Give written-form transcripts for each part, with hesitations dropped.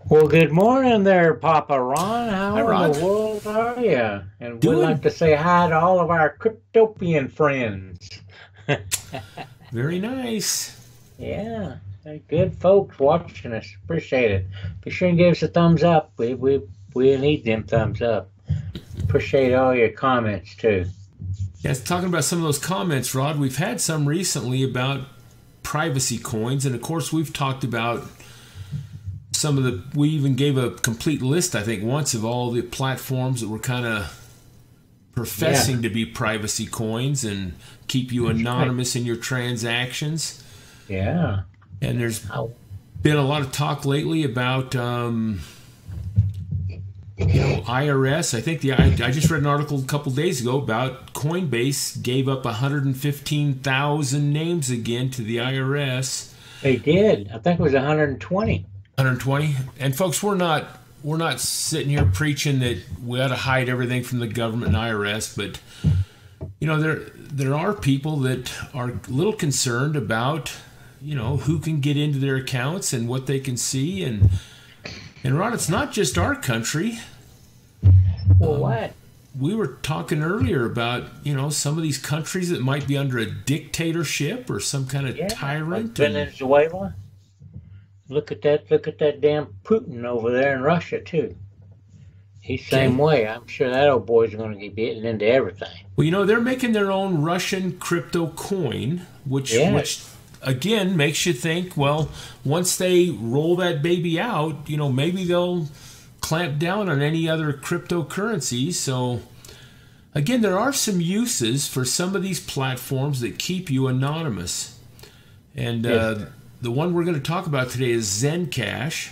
Well, good morning there, Papa Ron. Hi, How in the Rod. world are you? And we'd like Doing to say hi to all of our cryptopian friends. very nice. Yeah, they're good folks watching us. Appreciate it. Be sure and give us a thumbs up. We need them thumbs up. Appreciate all your comments too. Yes, talking about some of those comments, Rod, we've had some recently about privacy coins. And of course, we've talked about some of we even gave a complete list, I think, once of all the platforms that were kind of Yeah, professing to be privacy coins and keep you that's right. anonymous in your transactions. Yeah. And there's Oh, been a lot of talk lately about IRS. I think I just read an article a couple days ago about Coinbase gave up 115,000 names again to the IRS. they did. I think it was 120. 120. And folks, we're not sitting here preaching that we ought to hide everything from the government and IRS, but there are people that are a little concerned about who can get into their accounts and what they can see. And Ron, it's not just our country. Well, what? We were talking earlier about some of these countries that might be under a dictatorship or some kind of Yeah, like tyrant. And Venezuela. Look at that! Look at that damn Putin over there in Russia too. He's same okay, way. I'm sure that old boy's going to be getting into everything. well, they're making their own Russian crypto coin, which Yes, again makes you think, well, once they roll that baby out, maybe they'll clamp down on any other cryptocurrencies. So again, there are some uses for some of these platforms that keep you anonymous. And yes, the one we're going to talk about today is ZenCash.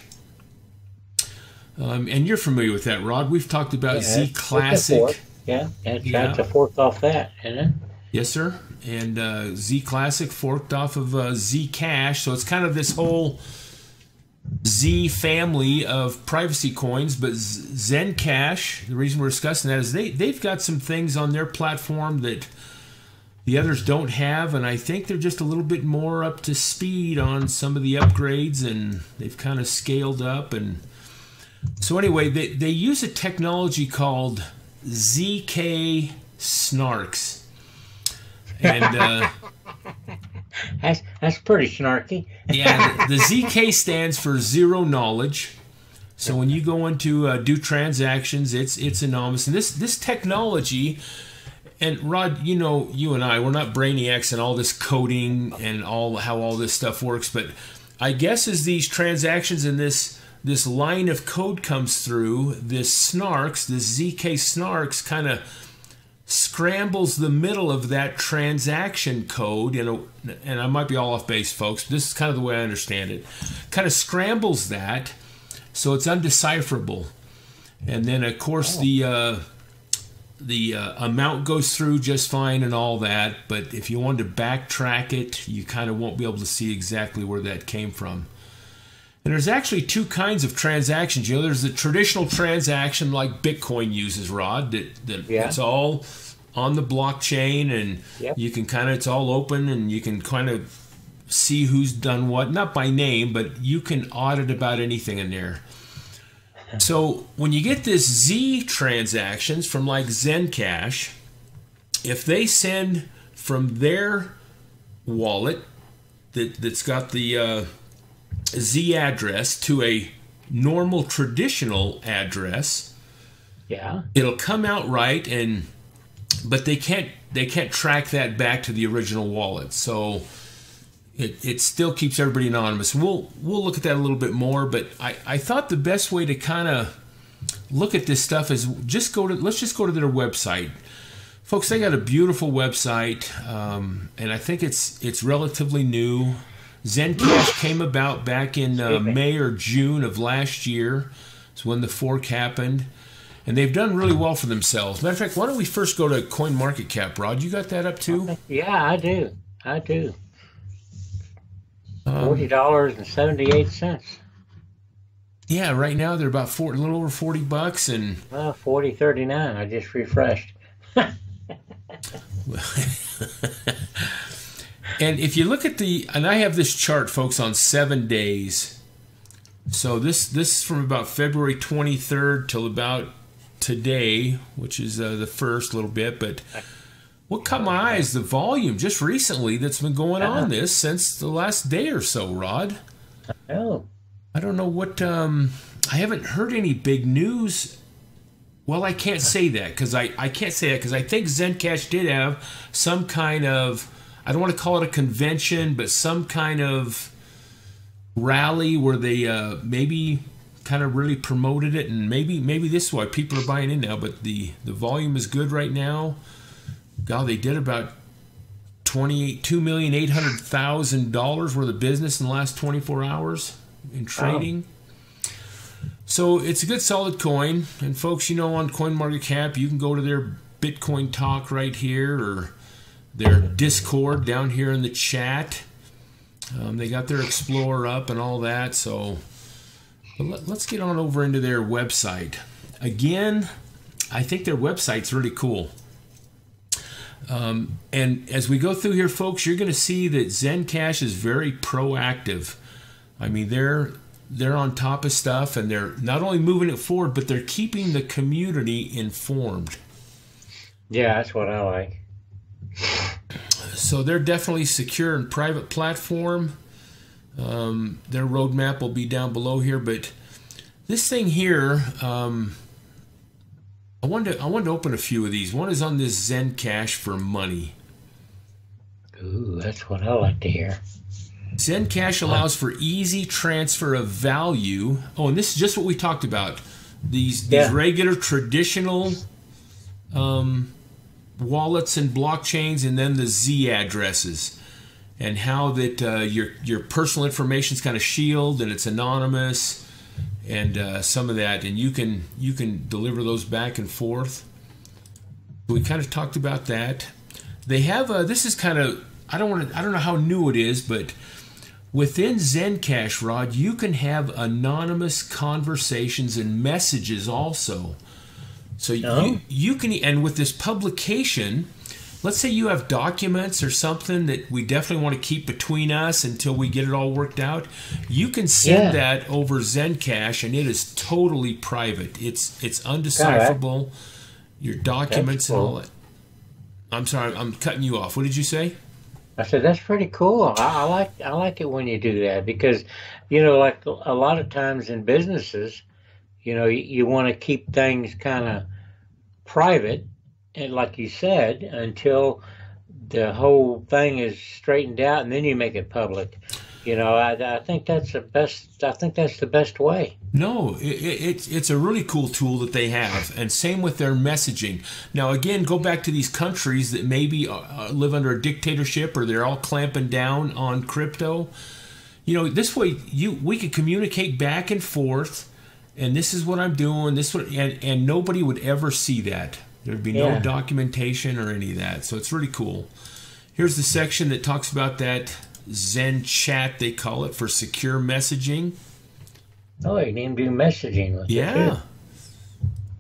And you're familiar with that, Rod. We've talked about yeah. Z It's a fork. Classic. Yeah, that's Yeah. a fork off that, isn't it? Yes, sir. And Z Classic forked off of ZCash. So it's kind of this whole Z family of privacy coins. But ZenCash, the reason we're discussing that is they've got some things on their platform that the others don't have. And I think they're just a little bit more up to speed on some of the upgrades. And they've kind of scaled up. And so anyway, they use a technology called ZK-snarks. And That's pretty snarky. yeah, the ZK stands for zero knowledge. So when you go into do transactions, it's anonymous. And this technology, and Rod, you and I, we're not brainiacs and all this coding and all how all this stuff works, but I guess as these transactions and this line of code comes through, this ZK snarks kind of scrambles the middle of that transaction code, and I might be all off base, folks, but this is kind of the way I understand it. Kind of scrambles that so it's undecipherable. And then, of course, Oh, the amount goes through just fine and all that, but if you wanted to backtrack it, you kind of won't be able to see exactly where that came from. And there's actually two kinds of transactions. There's the traditional transaction like Bitcoin uses, Rod, that yeah, it's all on the blockchain and yep. you can it's all open and you can kind of see who's done what, not by name, but you can audit about anything in there. So when you get this Z transactions from like ZenCash, if they send from their wallet that's got the Z address to a normal traditional address, Yeah. it'll come out right, but they can't track that back to the original wallet. So it still keeps everybody anonymous. We'll look at that a little bit more, but I thought the best way to kind of look at this stuff is let's just go to their website. Folks, they got a beautiful website, and I think it's relatively new. ZenCash came about back in Excuse me. May or June of last year. It's when the fork happened. And they've done really well for themselves. Matter of fact, why don't we first go to CoinMarketCap, Rod? You got that up too? Okay. Yeah, I do. I do. Um, $40.78. yeah, right now they're about a little over $40, and Well, 40.39. I just refreshed. and if you look at and I have this chart, folks, on 7 days. So this is from about February 23rd till about today, which is the first little bit. But what caught my eye is the volume just recently that's been going on this since the last day or so, Rod. Oh. I don't know what, I haven't heard any big news. Well, I can't say that because I can't say that because I think ZenCash did have some kind of, I don't want to call it a convention, but some kind of rally where they maybe kind of really promoted it, and maybe this is why people are buying in now. But the volume is good right now. God, they did about $2,800,000 worth of business in the last 24 hours in trading. So it's a good solid coin. And folks, you know, on CoinMarketCap, you can go to their Bitcoin talk right here or their Discord down here in the chat. They got their Explorer up and all that. So let's get on over into their website. Again, I think their website's really cool. And as we go through here, folks, you're going to see that ZenCash is very proactive. I mean, they're on top of stuff, and they're not only moving it forward, but they're keeping the community informed. Yeah, that's what I like. So they're definitely secure and private platform. Their roadmap will be down below here, but this thing here, I wanted to open a few of these. One is on this ZenCash for money. Ooh, that's what I like to hear. ZenCash allows for easy transfer of value. Oh, and this is just what we talked about. These regular traditional wallets and blockchains, and then the Z addresses, and how that your personal information is kind of shielded and it's anonymous. And some of that, and you can deliver those back and forth. We kind of talked about that. They have this is kind of I don't know how new it is, but within ZenCash, Rod, you can have anonymous conversations and messages also. So you can, and with this publication, let's say you have documents or something that we definitely want to keep between us until we get it all worked out. You can send that over ZenCash, and it is totally private. It's undecipherable. Your documents and all that. I'm sorry, I'm cutting you off. What did you say? I said that's pretty cool. I like it when you do that, because, you know, like a lot of times in businesses, you know, you want to keep things kind of private. And like you said, until the whole thing is straightened out, and then you make it public. You know, I think that's the best. I think that's the best way. No, it's a really cool tool that they have, and same with their messaging. Now, again, go back to these countries that maybe live under a dictatorship, or they're all clamping down on crypto. You know, this way we could communicate back and forth, and this is what I'm doing. And nobody would ever see that. There'd be no documentation or any of that. So it's really cool. Here's the section that talks about that Zen chat, they call it, for secure messaging. Oh, you can even do messaging with it too.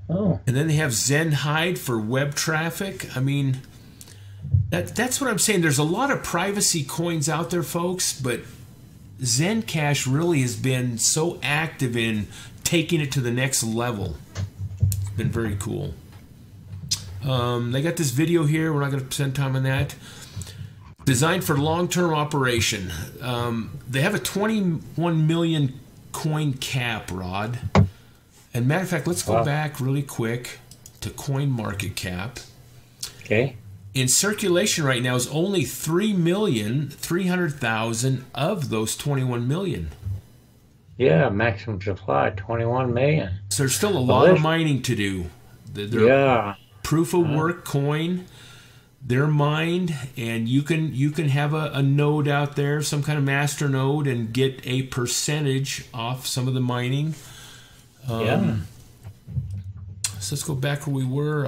Oh. And then they have Zen Hide for web traffic. I mean, that's what I'm saying. There's a lot of privacy coins out there, folks, but ZenCash really has been so active in taking it to the next level. It's been very cool. They got this video here. We're not going to spend time on that. Designed for long-term operation. They have a 21 million coin cap, Rod. And matter of fact, let's go back really quick to CoinMarketCap. Okay. In circulation right now is only 3,300,000 of those 21 million. Yeah, maximum supply 21 million. So there's still a lot of mining to do. Yeah. Proof of work coin, they're mined, and you can have a node out there, some kind of master node, and get a percentage off some of the mining. So let's go back where we were.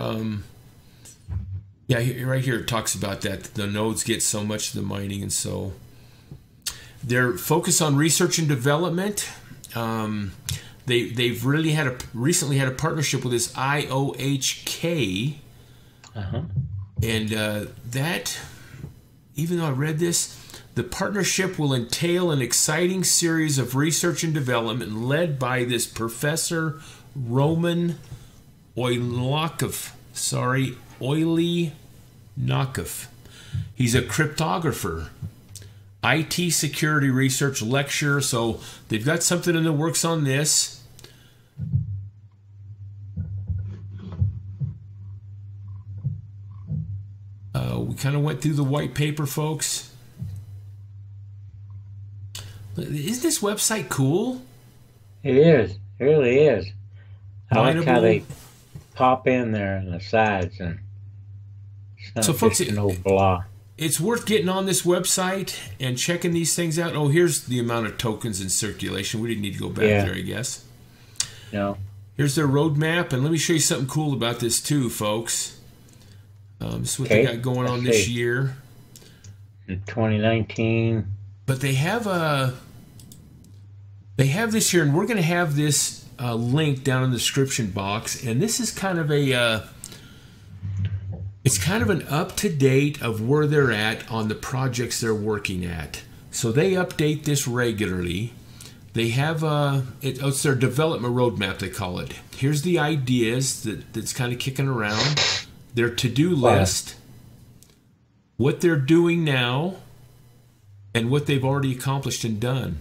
Right here it talks about that. The nodes get so much of the mining, and so they're focused on research and development. They've really recently had a partnership with this IOHK, and that, even though I read this, The partnership will entail an exciting series of research and development led by this Professor Roman Oilakov. Oilakov. He's a cryptographer, IT security research lecturer, so they've got something in the works on this. We kind of went through the white paper, folks. Isn't this website cool? It is. It really is. I like how they pop in there on the sides, and it's not so, folks, just an old blah. It's worth getting on this website and checking these things out. Oh, here's the amount of tokens in circulation. We didn't need to go back there, I guess. No. Here's their roadmap, and let me show you something cool about this too, folks. This is what they got going on this year. In 2019. But they have this here, and we're going to have this link down in the description box. And this is kind of it's kind of an up-to-date of where they're at on the projects they're working at. So they update this regularly. They have it's their development roadmap, they call it. Here's the ideas that's kind of kicking around. Their to-do list, what they're doing now, and what they've already accomplished and done.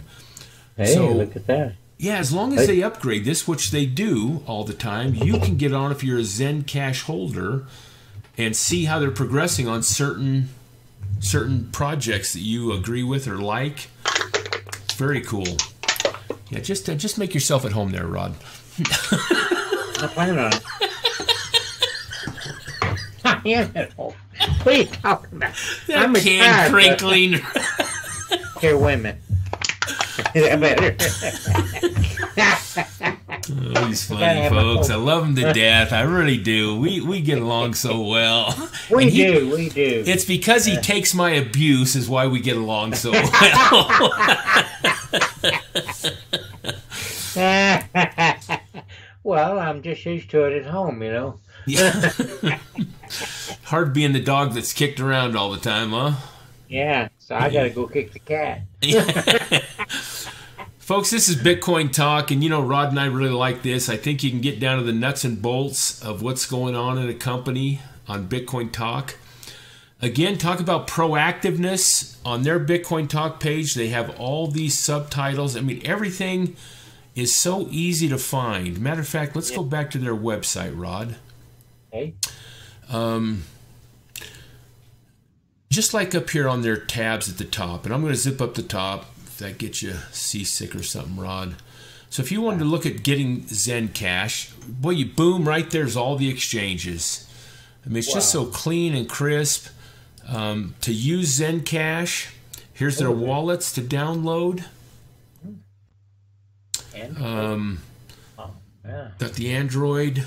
Hey, so, look at that. Yeah, as long as they upgrade this, which they do all the time, you can get on if you're a ZenCash holder and see how they're progressing on certain projects that you agree with or like. It's very cool. Yeah, just make yourself at home there, Rod. I'm planning on it. Yeah, what are you talking about? That can crinkling. Here, wait a minute. Oh, he's funny, folks. I love him to death. I really do. We get along so well. We do. It's because he takes my abuse is why we get along so well. Well, I'm just used to it at home, you know. Yeah. Hard being the dog that's kicked around all the time, huh? Yeah, so I gotta go kick the cat. Folks, this is Bitcoin Talk, and you know, Rod and I really like this. I think you can get down to the nuts and bolts of what's going on in a company on Bitcoin Talk. Again, talk about proactiveness on their Bitcoin Talk page. They have all these subtitles. I mean, everything is so easy to find. Matter of fact, let's go back to their website, Rod. Okay. Just like up here on their tabs at the top, and I'm going to zip up the top if that gets you seasick or something, Rod. So if you wanted to look at getting ZenCash, boy, you boom, right there's all the exchanges. I mean, it's just so clean and crisp. To use ZenCash, here's their wallets to download. Got the Android.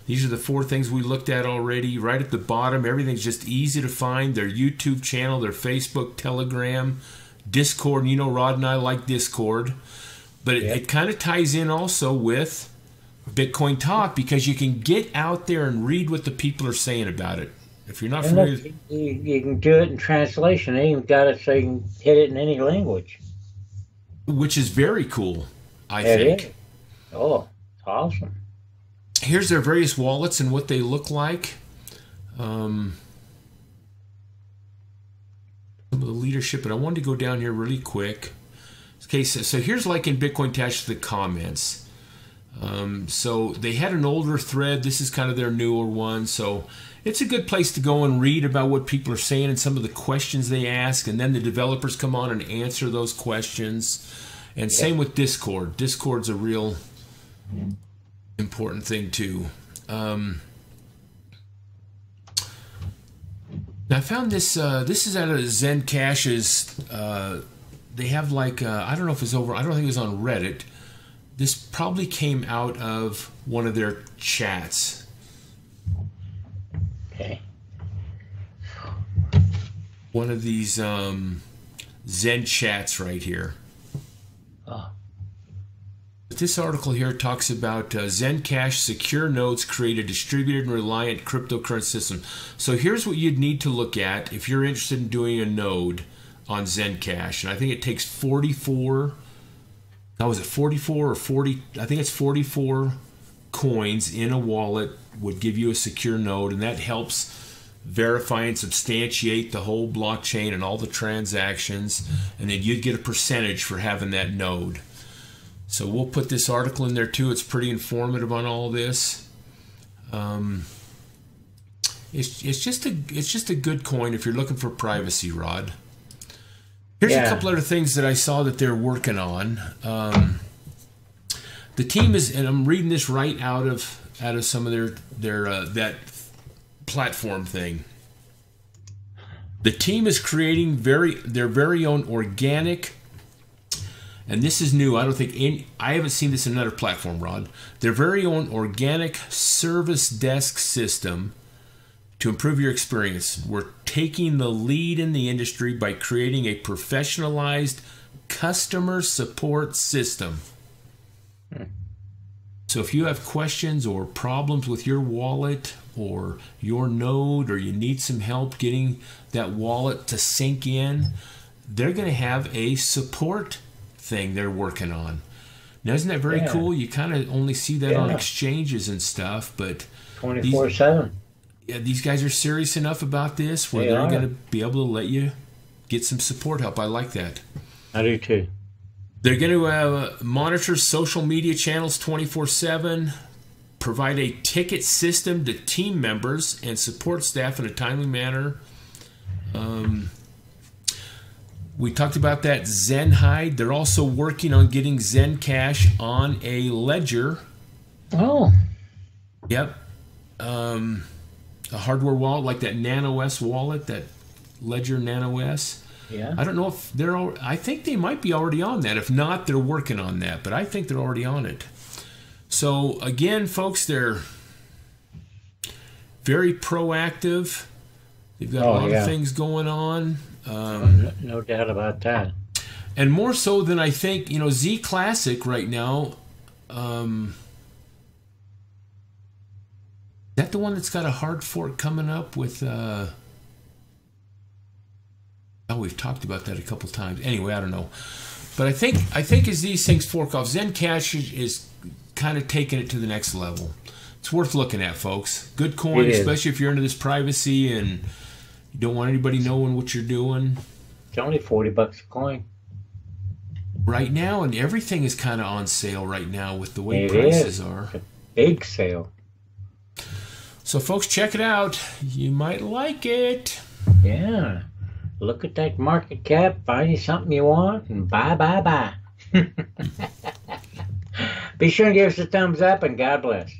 These are the 4 things we looked at already. Right at the bottom, everything's just easy to find. Their YouTube channel, their Facebook, Telegram, Discord. You know, Rod and I like Discord. But it kind of ties in also with Bitcoin Talk because you can get out there and read what the people are saying about it. If you're not familiar... You can do it in translation. They even got it so you can hit it in any language. Which is very cool, I think. Oh, awesome. Here's their various wallets and what they look like. Some of the leadership, but I wanted to go down here really quick. Okay, so here's like in Bitcoin Tash the comments. So they had an older thread. This is kind of their newer one. So it's a good place to go and read about what people are saying and some of the questions they ask. And then the developers come on and answer those questions. And same with Discord. Discord's a real important thing too. Now I found this. This is out of ZenCash's. They have like I don't know if it's over. I don't think it was on Reddit. This probably came out of one of their chats. Okay. One of these Zen chats right here. Oh. But this article here talks about ZenCash secure nodes create a distributed and reliant cryptocurrency system. So here's what you'd need to look at if you're interested in doing a node on ZenCash. And I think it takes 44, now is it 44 or 40? I think it's 44 coins in a wallet would give you a secure node, and that helps verify and substantiate the whole blockchain and all the transactions, and then you'd get a percentage for having that node. So we'll put this article in there too. It's pretty informative on all this. It's just a good coin if you're looking for privacy, Rod. Here's a couple other things that I saw that they're working on. The team is, and I'm reading this right out of some of their that platform thing. The team is creating their very own organic, and this is new. I haven't seen this in another platform, Rod. Their very own organic service desk system to improve your experience. We're taking the lead in the industry by creating a professionalized customer support system. So if you have questions or problems with your wallet or your node, or you need some help getting that wallet to sync in, they're going to have a support thing they're working on. Now, isn't that very cool? You kind of only see that on exchanges and stuff, but 24/7. These guys are serious enough about this where they're going to be able to let you get some support help. I like that. I do too. They're going to monitor social media channels 24/7, provide a ticket system to team members and support staff in a timely manner. We talked about that ZenHide. They're also working on getting ZenCash on a ledger. Oh. Yep. A hardware wallet like that Nano S wallet, that Ledger Nano S. Yeah. I don't know if I think they might be already on that. If not, they're working on that, but I think they're already on it. So again, folks, they're very proactive. They've got a lot of things going on. No doubt about that. And more so than I think, Z Classic right now. Is that the one that's got a hard fork coming up with? We've talked about that a couple times. Anyway, I don't know, but I think as these things fork off, ZenCash is kind of taking it to the next level. It's worth looking at, folks. Good coin, especially if you're into this privacy and you don't want anybody knowing what you're doing. It's only $40 a coin right now, and everything is kind of on sale right now with the way prices are. It's a big sale. So, folks, check it out. You might like it. Yeah. Look at that market cap, find you something you want, and buy. Be sure and give us a thumbs up, and God bless.